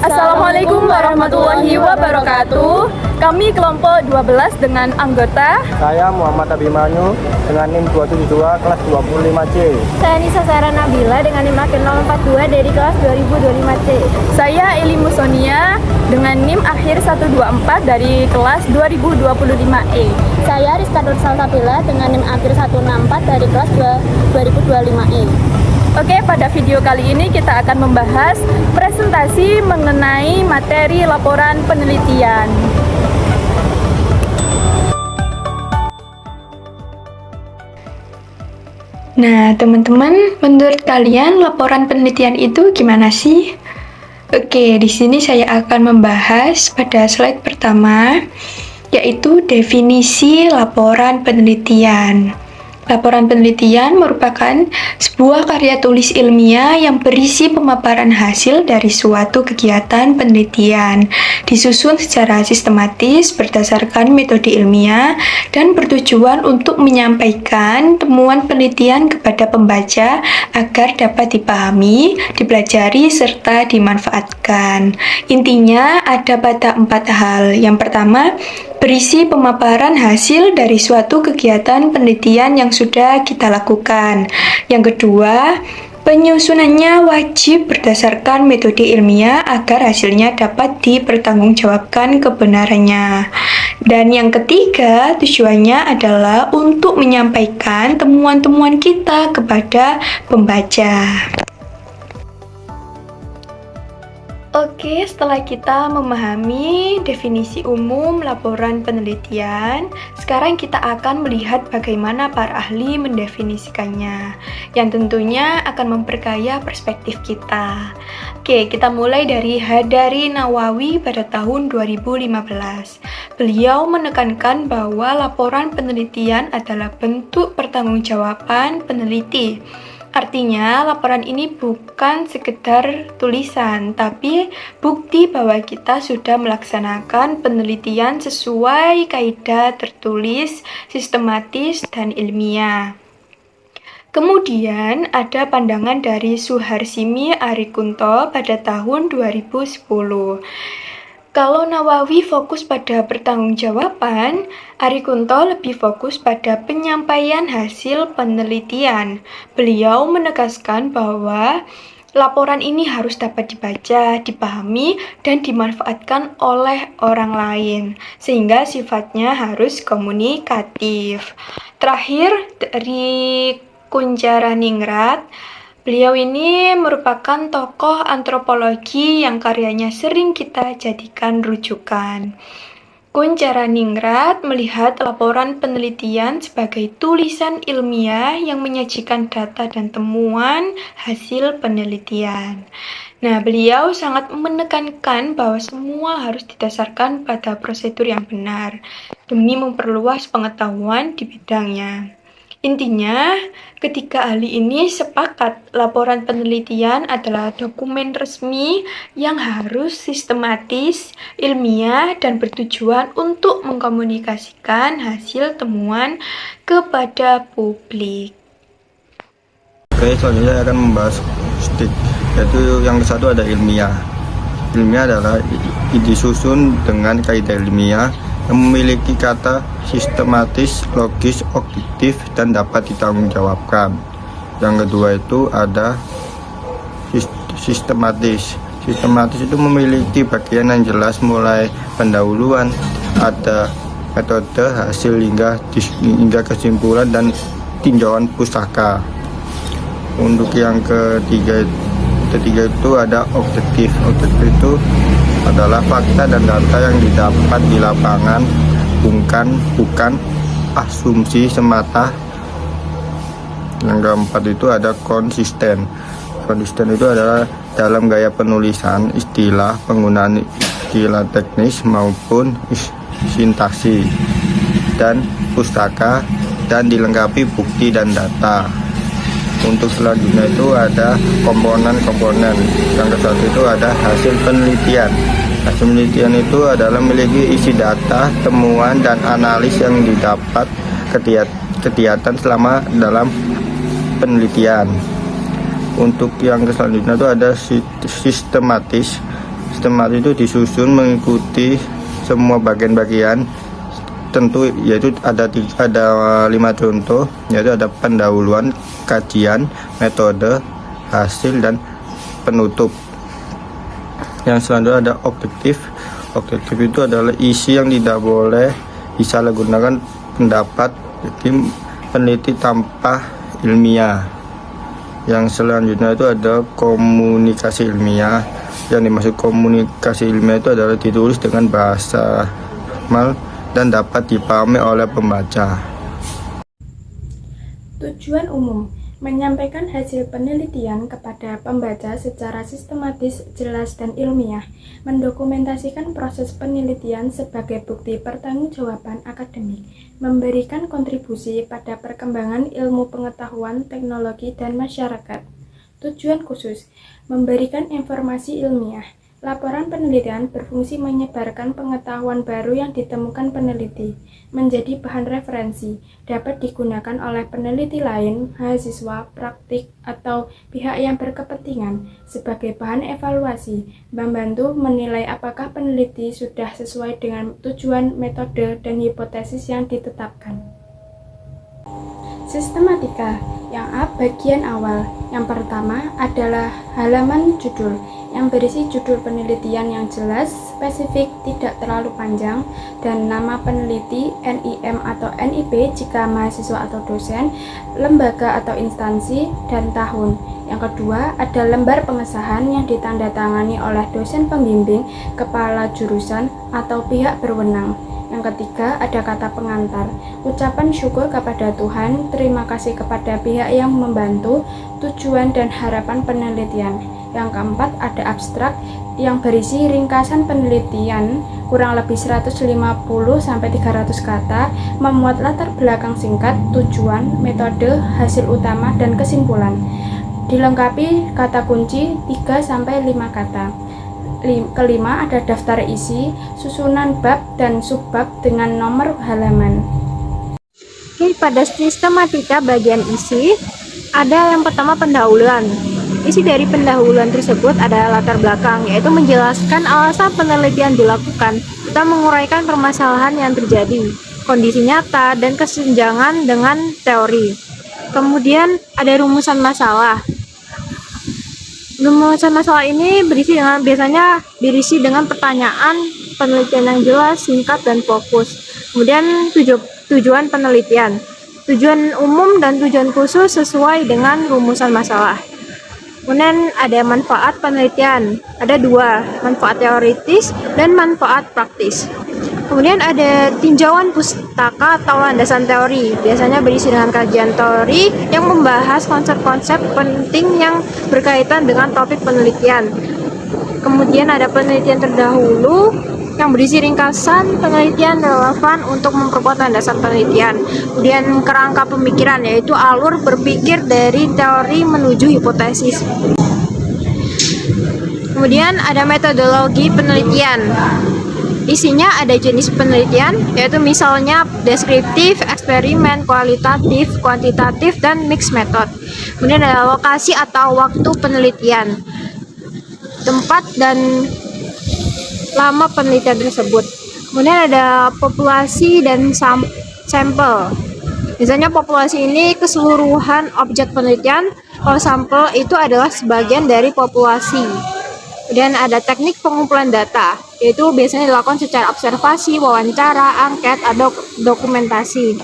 Assalamualaikum warahmatullahi wabarakatuh. Kami kelompok 12 dengan anggota. Saya Muhammad Abimanyu dengan NIM 272 kelas 25C. Saya Nisa Sarah Nabila dengan NIM akhir 042 dari kelas 2025C. Saya Eli Musonia dengan NIM akhir 124 dari kelas 2025E. Saya Rizka Nur Salsabila dengan NIM akhir 164 dari kelas 2025E. Oke, pada video kali ini kita akan membahas presentasi mengenai materi laporan penelitian. Nah, teman-teman, menurut kalian laporan penelitian itu gimana sih? Oke, di sini saya akan membahas pada slide pertama, yaitu definisi laporan penelitian. Laporan penelitian merupakan sebuah karya tulis ilmiah yang berisi pemaparan hasil dari suatu kegiatan penelitian, disusun secara sistematis berdasarkan metode ilmiah dan bertujuan untuk menyampaikan temuan penelitian kepada pembaca agar dapat dipahami, dipelajari, serta dimanfaatkan. Intinya ada pada 4 hal. Yang pertama, berisi pemaparan hasil dari suatu kegiatan penelitian yang sudah kita lakukan. Yang kedua, penyusunannya wajib berdasarkan metode ilmiah agar hasilnya dapat dipertanggungjawabkan kebenarannya. Dan yang ketiga, tujuannya adalah untuk menyampaikan temuan-temuan kita kepada pembaca. Oke, setelah kita memahami definisi umum laporan penelitian, sekarang kita akan melihat bagaimana para ahli mendefinisikannya, yang tentunya akan memperkaya perspektif kita. Oke, kita mulai dari Hadari Nawawi pada tahun 2015. Beliau menekankan bahwa laporan penelitian adalah bentuk pertanggungjawaban peneliti. Artinya, laporan ini bukan sekedar tulisan, tapi bukti bahwa kita sudah melaksanakan penelitian sesuai kaidah tertulis, sistematis, dan ilmiah. Kemudian, ada pandangan dari Suharsimi Arikunto pada tahun 2010. Kalau Nawawi fokus pada pertanggungjawaban, Arikunto lebih fokus pada penyampaian hasil penelitian. Beliau menegaskan bahwa laporan ini harus dapat dibaca, dipahami, dan dimanfaatkan oleh orang lain, sehingga sifatnya harus komunikatif. Terakhir, dari Kuncharaningrat, beliau ini merupakan tokoh antropologi yang karyanya sering kita jadikan rujukan. Kuncharaningrat melihat laporan penelitian sebagai tulisan ilmiah yang menyajikan data dan temuan hasil penelitian. Nah, beliau sangat menekankan bahwa semua harus didasarkan pada prosedur yang benar demi memperluas pengetahuan di bidangnya. Intinya, ketiga ahli ini sepakat laporan penelitian adalah dokumen resmi yang harus sistematis, ilmiah, dan bertujuan untuk mengkomunikasikan hasil temuan kepada publik. Oke, selanjutnya saya akan membahas STIK, yaitu yang satu ada ilmiah. Ilmiah adalah disusun dengan kaidah ilmiah yang memiliki kata sistematis, logis, objektif, dan dapat ditanggungjawabkan. Yang kedua itu ada sistematis. Sistematis itu memiliki bagian yang jelas mulai pendahuluan, ada metode, hasil, hingga kesimpulan dan tinjauan pustaka. Untuk yang ketiga itu ada objektif. Objektif itu adalah fakta dan data yang didapat di lapangan, bukan asumsi semata. Yang keempat itu ada konsisten. Konsisten itu adalah dalam gaya penulisan, istilah, penggunaan istilah teknis maupun sintaksi dan pustaka, dan dilengkapi bukti dan data. Untuk selanjutnya itu ada komponen-komponen. Yang ke satu itu ada hasil penelitian. Hasil penelitian itu adalah memiliki isi data, temuan, dan analis yang didapat kegiatan selama dalam penelitian. Untuk yang selanjutnya itu ada sistematis. Sistematis itu disusun mengikuti semua bagian-bagian tentu, yaitu ada 5 contoh, yaitu ada pendahuluan, kajian, metode, hasil, dan penutup. Yang selanjutnya ada objektif. Objektif itu adalah isi yang tidak boleh disalahgunakan pendapat peneliti tanpa ilmiah. Yang selanjutnya itu ada komunikasi ilmiah. Yang dimaksud komunikasi ilmiah itu adalah ditulis dengan bahasa formal dan dapat dipahami oleh pembaca. Tujuan umum: menyampaikan hasil penelitian kepada pembaca secara sistematis, jelas, dan ilmiah, mendokumentasikan proses penelitian sebagai bukti pertanggungjawaban akademik, memberikan kontribusi pada perkembangan ilmu pengetahuan, teknologi, dan masyarakat. Tujuan khusus: memberikan informasi ilmiah. Laporan penelitian berfungsi menyebarkan pengetahuan baru yang ditemukan peneliti, menjadi bahan referensi, dapat digunakan oleh peneliti lain, mahasiswa, praktik, atau pihak yang berkepentingan sebagai bahan evaluasi, membantu menilai apakah peneliti sudah sesuai dengan tujuan, metode, dan hipotesis yang ditetapkan. Sistematika. Yang A, bagian awal. Yang pertama adalah halaman judul, yang berisi judul penelitian yang jelas, spesifik, tidak terlalu panjang, dan nama peneliti, NIM atau NIB jika mahasiswa atau dosen, lembaga atau instansi, dan tahun. Yang kedua, ada lembar pengesahan yang ditandatangani oleh dosen pembimbing, kepala jurusan, atau pihak berwenang. Yang ketiga, ada kata pengantar, ucapan syukur kepada Tuhan, terima kasih kepada pihak yang membantu, tujuan dan harapan penelitian. Yang keempat, ada abstrak yang berisi ringkasan penelitian, kurang lebih 150-300 kata, memuat latar belakang singkat, tujuan, metode, hasil utama, dan kesimpulan. Dilengkapi kata kunci 3-5 kata. Kelima, ada daftar isi, susunan bab dan subbab dengan nomor halaman. Oke, pada sistematika bagian isi, ada yang pertama pendahuluan. Isi dari pendahuluan tersebut adalah latar belakang, yaitu menjelaskan alasan penelitian dilakukan, serta menguraikan permasalahan yang terjadi, kondisi nyata, dan kesenjangan dengan teori. Kemudian ada rumusan masalah. Rumusan masalah ini biasanya berisi dengan pertanyaan penelitian yang jelas, singkat, dan fokus. Kemudian tujuan penelitian, tujuan umum dan tujuan khusus sesuai dengan rumusan masalah. Kemudian ada manfaat penelitian, ada 2, manfaat teoritis dan manfaat praktis. Kemudian ada tinjauan pustaka atau landasan teori, biasanya berisi dengan kajian teori yang membahas konsep-konsep penting yang berkaitan dengan topik penelitian. Kemudian ada penelitian terdahulu yang berisi ringkasan penelitian relevan untuk memperkuat landasan penelitian. Kemudian kerangka pemikiran, yaitu alur berpikir dari teori menuju hipotesis. Kemudian ada metodologi penelitian. Isinya ada jenis penelitian, yaitu misalnya deskriptif, eksperimen, kualitatif, kuantitatif, dan mixed method. Kemudian ada lokasi atau waktu penelitian, tempat dan lama penelitian tersebut. Kemudian ada populasi dan sampel. Misalnya populasi ini keseluruhan objek penelitian, kalau sampel itu adalah sebagian dari populasi. Kemudian ada teknik pengumpulan data, yaitu biasanya dilakukan secara observasi, wawancara, angket, atau dokumentasi.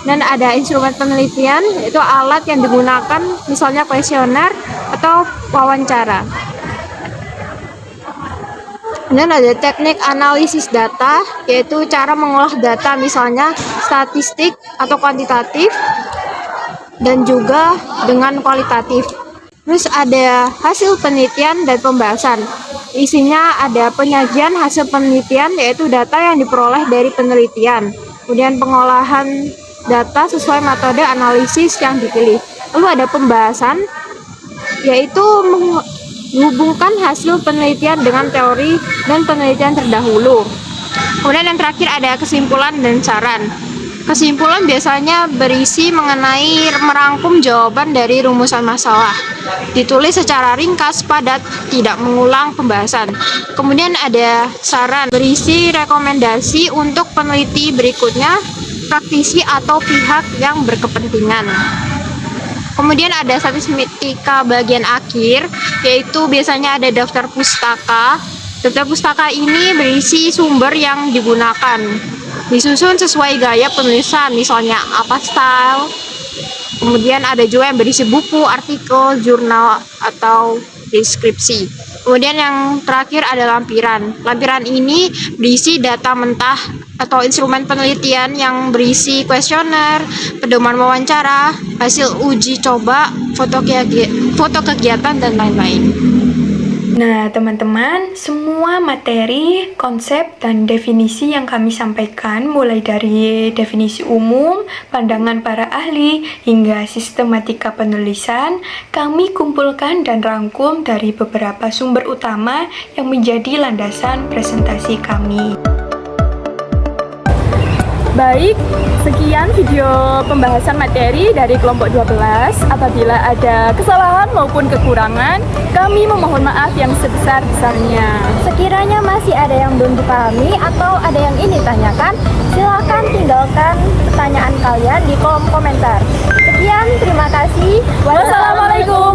Dan ada instrumen penelitian, yaitu alat yang digunakan misalnya kuesioner atau wawancara. Dan ada teknik analisis data, yaitu cara mengolah data misalnya statistik atau kuantitatif, dan juga dengan kualitatif. Terus ada hasil penelitian dan pembahasan. Isinya ada penyajian hasil penelitian, yaitu data yang diperoleh dari penelitian. Kemudian pengolahan data sesuai metode analisis yang dipilih. Lalu ada pembahasan, yaitu menghubungkan hasil penelitian dengan teori dan penelitian terdahulu. Kemudian yang terakhir ada kesimpulan dan saran. Kesimpulan biasanya berisi mengenai merangkum jawaban dari rumusan masalah. Ditulis secara ringkas, padat, tidak mengulang pembahasan. Kemudian ada saran berisi rekomendasi untuk peneliti berikutnya, praktisi atau pihak yang berkepentingan. Kemudian ada statistika bagian akhir, yaitu biasanya ada daftar pustaka. Daftar pustaka ini berisi sumber yang digunakan. Disusun sesuai gaya penulisan, misalnya apa style. Kemudian ada juga yang berisi buku, artikel, jurnal, atau deskripsi. Kemudian yang terakhir ada lampiran. Lampiran ini berisi data mentah atau instrumen penelitian yang berisi kuesioner, pedoman wawancara, hasil uji coba, foto kegiatan, dan lain-lain. Nah, teman-teman, semua materi, konsep, dan definisi yang kami sampaikan, mulai dari definisi umum, pandangan para ahli, hingga sistematika penulisan, kami kumpulkan dan rangkum dari beberapa sumber utama yang menjadi landasan presentasi kami. Baik, sekian video pembahasan materi dari kelompok 12. Apabila ada kesalahan maupun kekurangan, kami memohon maaf yang sebesar-besarnya. Sekiranya masih ada yang belum dipahami atau ada yang ingin ditanyakan, silakan tinggalkan pertanyaan kalian di kolom komentar. Sekian, terima kasih. Wassalamualaikum.